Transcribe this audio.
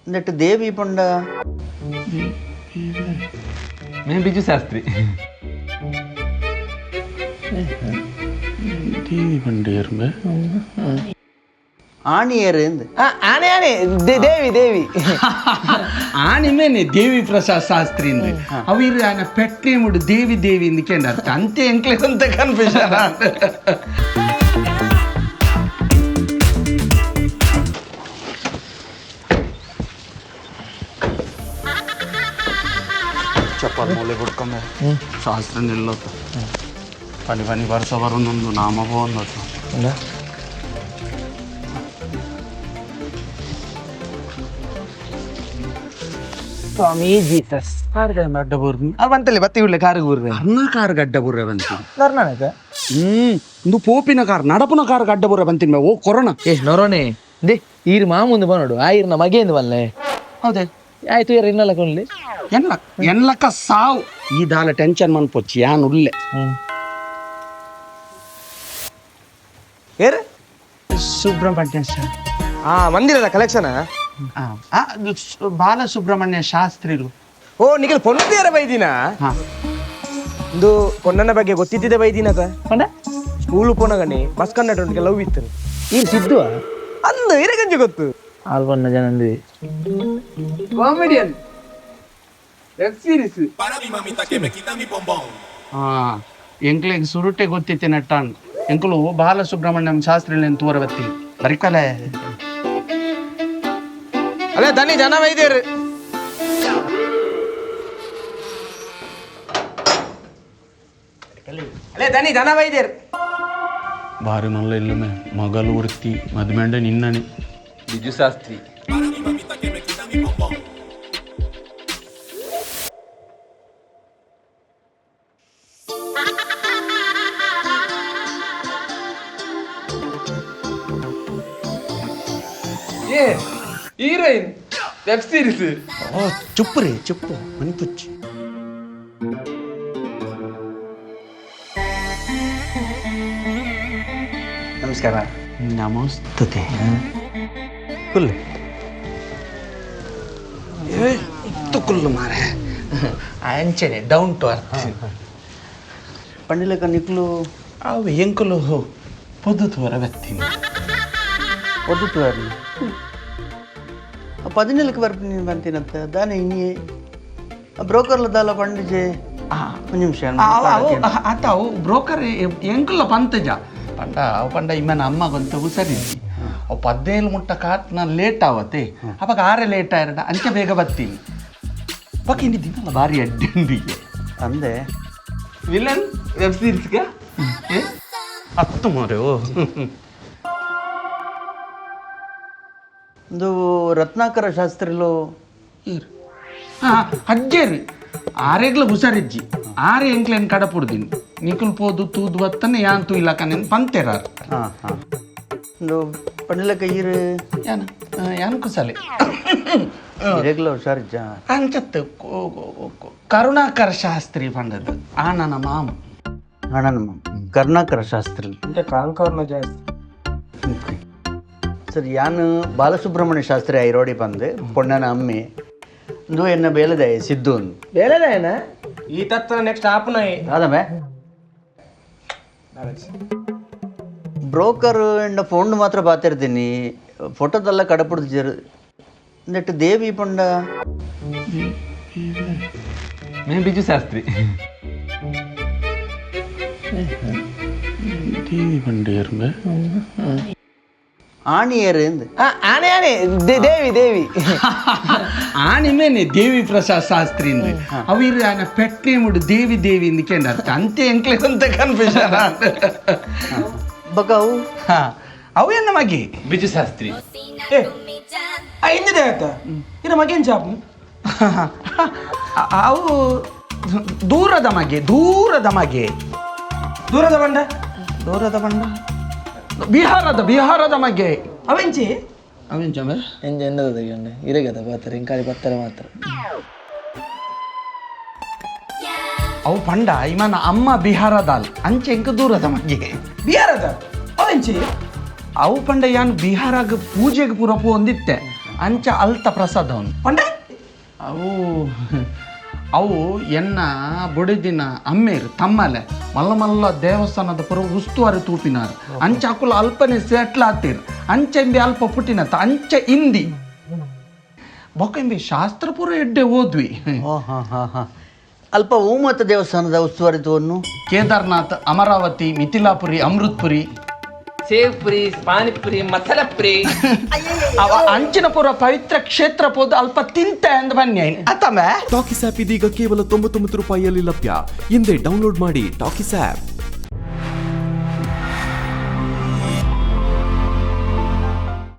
എന്നിട്ട് ദേവി പണ്ട मैं बिजू शास्त्री ദേവി പണ്ടേർമേ ആണിയേറ് ಆನೆ ಆನೆ ದೇವಿ ದೇವಿ ಆನಿಮೇನೆ ದೇವಿ ಪ್ರಸಾದ್ ಶಾಸ್ತ್ರಿ ಅವಿರು ಆನ ಪೆಟ್ನೆ ಮುಡು ದೇವಿ ದೇವಿ ಇಂದ ಅರ್ಥ ಅಂತೆ ಎಂಕ್ಲೆ ಅಂತ ಕನ್ಫ್ಯೂಷನ್ ಚಪ್ಪಲ್ ಮೂಲೆ ಬಿಡ್ಕೊಂಡೆ ಶಾಸ್ತ್ರ ನಿಲ್ಲೋತು ಪನಿ ಪನಿ ವರ್ಷ ಬರೋದೊಂದು ನಾಮ ಬಂದತ್ತು ಸ್ವಾಮಿ ಜೀಸಸ್ ಗಡ್ಡ ಬೂರ್ನಿ ಅದು ಬಂತಲ್ಲಿ ಬತ್ತಿ ಉಳ್ಳೆ ಕಾರಿಗೆ ಊರ್ರೆ ಅನ್ನ ಕಾರ್ ಗಡ್ಡ ಬುರ್ರೆ ಬಂತೀನಿ ಕರ್ನಾಟಕ ಒಂದು ಪೋಪಿನ ಕಾರ್ ನಡಪನ ಕಾರ್ ಗಡ್ಡ ಬುರ್ರೆ ಬಂತೀನಿ ಓ ಕೊರೋನಾ ನೊರೋನೆ ದೇ ಈರು ಮಾಮುಂದು ಬನ್ನೋಡು ಆ ಈರ್ನ ಮಗೇಂದು ಬಲ್ಲೆ ಹೌದೇ ಆಯ್ತು ಯಾರು ಇನ್ನಲ್ಲ ಕೊಂಡ್ಲಿ ಎನ್ಲಕ್ಕ ಸಾವು ಈ ದಾಲ ಟೆನ್ಷನ್ ಮನ್ಪೊಚ್ಚಿ ಯಾನ್ ಉಲ್ಲೆ ಏರು ಸುಬ್ರಹ್ಮಣ್ಯ ಮಂದಿರದ ಕಲೆಕ್ಷನ್ ಬಾಲ ಸುಬ್ರಹ್ಮಣ್ಯ ಶಾಸ್ತ್ರಿಗಳು ಓ ನಿಖಿಲ್ ಪೊನ್ನತಿಯರ ಬೈದಿನ ಇದು ಪೊನ್ನನ ಬಗ್ಗೆ ಗೊತ್ತಿದ್ದಿದೆ ಬೈದಿನದ ಸ್ಕೂಲು ಪೊನಗಣಿ ಬಸ್ ಕಂಡಕ್ಟರ್ಗೆ ಲವ್ ಇತ್ತು ಈಗ ಸಿದ್ದು ಅಂದು ಇರಗಂಜಿ ಗೊತ್ತು ಆಲ್ಬನ್ನ ಜನಂದಿ ಕಾಮಿಡಿಯನ್ ವೆಬ್ ಸೀರೀಸ್ ಎಂಕ್ಲೆಗ್ ಸುರುಟೆ ಗೊತ್ತಿತ್ತೆ ನಟ್ಟಾನ್ ಎಂಕುಲು ಬಾಲ ಸುಬ್ರಹ್ಮಣ್ಯಂ ಶಾಸ್ತ್ರಿ ತೋರ ಬತ್ತಿ ಬರಿಕಲೆ ಅಲ್ಲೇ ದನಿ ಜನ ವೈದ್ಯರು ಅಲ್ಲೇ ದನಿ ಜನ ವೈದ್ಯರು ಬಾರಿ ಮಲ್ಲ ಇಲ್ಲಮೆ ಮಗಲು ವೃತ್ತಿ ಮದ್ಮೆಂಡ ನಿನ್ನನೆ Biju Shastri heroine web series ಓ ಚುಪ್ಪು ರೀ ಚುಪ್ಪು ಮನಿಪುಚ್ಚಿ ನಮಸ್ಕಾರ ನಮಸ್ತತೆ ಫುಲ್ ತುಕುಲ್ಲು ಮಾರೆ ಅಂಚನೆ ಡೌನ್ ಟು ಅರ್ತ್ ಪಂಡಿಲಕ ನಿಕ್ಲು ಅವು ಎಂಕುಲು ಪೊದ್ದು ತೋರ ಬತ್ತೀನಿ ಒದ್ದುತ್ತು ಬರ್ಲಿ 17ಕ್ಕೆ ಬರ್ತೀನಿ ಬಂತೀನಂತ ದಾನೆ ಇನ್ನೇ ಬ್ರೋಕರ್ಲ ದಾಲ ಪಂಡಿಜೆ ಒಂದು ನಿಮಿಷ ಅವು ಬ್ರೋಕರ್ ಎಂಕುಲ್ಲ ಪಂತಜ ಪಂಡ ಅವು ಪಂಡ ಇಮ್ಮನ ಅಮ್ಮ ಗೊಂತ ಹುಸರಿದ್ದಿ ಅವು 17 ಮುಟ್ಟ ಕಾಟ್ನ ಲೇಟ್ ಆವತ್ತೆ ಅವಾಗ 6 ಲೇಟ್ ಆಯ್ರಡ ಅಂಚೆ ಬೇಗ ಬರ್ತೀನಿ ಅವಾಗ ಇನ್ನಿದ್ದೀನಲ್ಲ ಭಾರಿ ಅಡ್ಡಿಗೆ ಅಂದೆ ವಿಲನ್ ವೆಬ್ ಸೀರೀಸ್ಗೆ 10 ಮಾರೆ ಓ ಒಂದು ರತ್ನಾಕರ ಶಾಸ್ತ್ರಿಲು ಅಜ್ಜೇರಿ ಆರೆಗ್ಲ ಹುಷಾರಿಜ್ಜಿ ಆರೆ ಎಂಕ್ಲೇನು ಕಡಪುಡ್ದೀನಿ ನಿಕುಲ್ ಪೋದು ತೂದು ಬತ್ತನೆ ಯಾನ್ ತೂ ಇಲ್ಲ ಕಣ್ಣೇನು ಪಂತೆರ ಹಾಂ ಹಾಂ ಒಂದು ಪಂಡಿಲಕ ಈರು ಯಾನ್ ಕುಸಲೆ ರೆಗ್ಯುಲರ್ ಹುಷಾರಿಜ್ಜ ಅಂಚತ್ತು ಕರುಣಾಕರ ಶಾಸ್ತ್ರಿ ಪಂಡದ್ದು ಆ ನನ್ನ ಮಾಮ ಅಣ್ಣನ ಕರ್ನಾಕರ ಶಾಸ್ತ್ರಿ ಕಾಂಕರ್ನ ಜಾಸ್ತಿ ಸರ್ ಯಾನು ಬಾಲಸುಬ್ರಹ್ಮಣ್ಯ ಶಾಸ್ತ್ರಿ ಐರೋಡಿ ಬಂದು ಪೊಣ್ಣನ ಅಮ್ಮೆ ಒಂದು ಎನ್ನ ಬೇಲದೆ ಸಿದ್ದು ಬೇರೆದೇನ ಈ ತತ್ತ ನೆಕ್ಸ್ಟ್ ಆಪುನೈ ಆದಮೆ ಬ್ರೋಕರ್ ಎಂಡ ಫೋನ್ ಮಾತ್ರ ಪಾತಿರ್ತೀನಿ ಫೋಟೋದೆಲ್ಲ ಕಡಪುಡ್ದು ನೆಟ್ಟು ದೇವಿ ಪಂಡ मैं बिजू शास्त्री ദേവി പണ്ടേർമേ ಆಣಿಯರು ಆನೆ ಆನೆ ದೇವಿ ದೇವಿ ಆನಿಮೇನೆ ದೇವಿ ಪ್ರಸಾದ್ ಶಾಸ್ತ್ರಿ ಅವಿರು ಆನ ಪೆಟ್ನೆ ಮುಡು ದೇವಿ ದೇವಿ ಇಂದ ಅರ್ಥ ಅಂತೆ ಎಂಕ್ಲೆ ಅಂತ ಕನ್ಫ್ಯೂಷನ್ ಬಕಾವು ಅವು ಎನ್ನ ಮಗೆ ಬಿಜು ಶಾಸ್ತ್ರಿ ಹಿಂದಿದೆ ಆಯ್ತಾ ಇದು ಮಗೇನ್ ಜಾಬ್ ಅವು ದೂರದ ಮಗೆ ದೂರದ ಮಗೆ ದೂರದ ಬಂಡ ದೂರದ ಬಂಡ ಬಿಹಾರದ ಮಗೆ ಅವೆಂಚಿ ಅವೆಂಚಮೆ ಎಂಜ ಎಂದದ ತೆಗಿಯಂಡೆ ಇರಗದ ಪಾತ್ರೆ ಇಂಕಾಲಿ ಪತ್ತರ ಮಾತ್ರ ಅವು ಪಂಡ ಇವನ ಅಮ್ಮ ಬಿಹಾರದಾಲ್ ಅಂಚೆ ಎಂಕ ದೂರದ ಮಗೆ ಬಿಹಾರದ ಅವೆಂಚಿ ಅವು ಪಂಡ ಯಾನ್ ಬಿಹಾರಾಗ ಪೂಜೆಗೆ ಪೂರಪ್ಪು ಹೊಂದಿತ್ತೆ ಅಂಚ ಅಲ್ತ ಪ್ರಸಾದ ಅವನು ಪಂಡೆ ಅವು ಅವು ಎನ್ನ ಬುಡಿದಿನ ಅಮ್ಮೇರು ತಮ್ಮಲೆ ಮಲ್ಲ ಮಲ್ಲ ದೇವಸ್ಥಾನದ ಪುರ ಉಸ್ತುವಾರಿ ತೂಪಿನಾರು ಅಂಚ ಅಕುಲ ಅಲ್ಪನೆ ಸೆಟ್ಲ್ ಆತೀರ್ ಅಂಚೆಂಬಿ ಅಲ್ಪ ಪುಟ್ಟಿನತ್ತ ಅಂಚ ಹಿಂದಿ ಬೊಕೆಂಬಿ ಶಾಸ್ತ್ರ ಪುರ ಎಡ್ಡೆ ಓದ್ವಿ ಹಾಂ ಅಲ್ಪ ಓಮತ ದೇವಸ್ಥಾನದ ಉಸ್ತುವಾರಿ ತೋನ್ನು ಕೇದಾರ್ನಾಥ್ ಅಮರಾವತಿ ಮಿಥಿಲಾಪುರಿ ಅಮೃತ್ಪುರಿ ಸೇವ್ ಪುರಿ ಪಾನಿಪುರಿ ಮಸಾಲ ಪುರಿ ಅವ ಅಂಚಿನ ಪುರ ಪವಿತ್ರ ಕ್ಷೇತ್ರ ಪೋದು ಅಲ್ಪ ತಿಂತೆ ಅಂದ ಬನ್ನಿ ಆತಮೆ ಟಾಕಿಸ್ ಆಪ್ ಇದೀಗ ಕೇವಲ 99 ರೂಪಾಯಿಯಲ್ಲಿ ಲಭ್ಯ. ಹಿಂದೆ ಡೌನ್ಲೋಡ್ ಮಾಡಿ ಟಾಕಿಸ್ ಆಪ್.